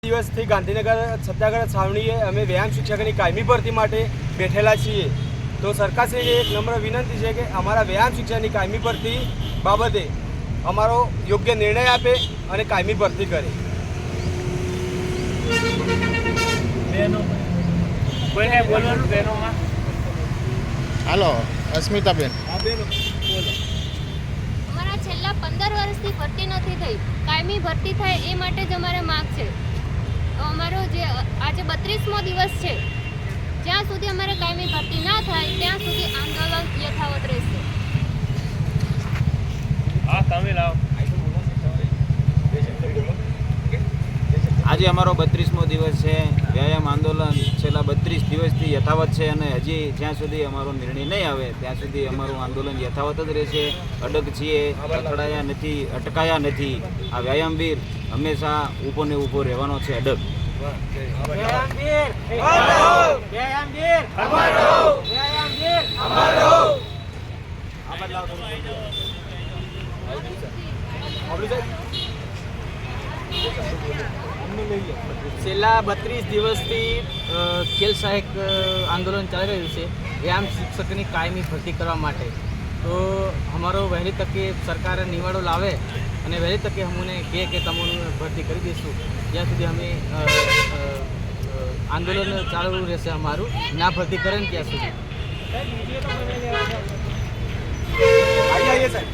દિવસથી ગાંધીનગર સત્યાગ્રહ છાવણીએ અમે વ્યાયામ શિક્ષકની કાયમી ભરતી માટે બેઠેલા છીએ. તો સરકારશ્રીને એક નમ્ર વિનંતી છે કે અમારા વ્યાયામ શિક્ષકની કાયમી ભરતી બાબતે અમારો યોગ્ય નિર્ણય આપે અને કાયમી ભરતી કરે. હાલો અસ્મિતાબેન. અમારા છેલ્લા 15 વર્ષથી ભરતી નથી થઈ, કાયમી ભરતી થાય એ માટે જ અમારે માંગ છે. અમારો જે આજે 32મો દિવસ છે, જ્યાં સુધી અમારે કાયમી ભરતી ના થાય ત્યાં સુધી આંદોલન યથાવત રહેશે. આજે અમારો 32મો દિવસ છે. વ્યાયામ આંદોલન છેલ્લા 32 દિવસથી યથાવત છે અને હજી જ્યાં સુધી અમારો નિર્ણય નહીં આવે ત્યાં સુધી અમારું આંદોલન યથાવત જ રહેશે. અડગ છીએ, અથડાયા નથી, અટકાયા નથી. આ વ્યાયામવીર હંમેશા ઊભો ને ઊભો રહેવાનો છે. અડગ છેલ્લા 32 દિવસથી ખેલ સહાયક આંદોલન ચાલી રહ્યું છે વ્યાયામ શિક્ષકની કાયમી ભરતી કરવા માટે. તો અમારો વહેલી તકે સરકાર નિવાડો લાવે અને વહેલી તકે અમને કહે કે તમને ભરતી કરી દઈશું, જ્યાં સુધી અમે આંદોલન ચાલુ રહેશે અમારું, ના ભરતી કરે ને ત્યાં સુધી. આઈએ સાહેબ.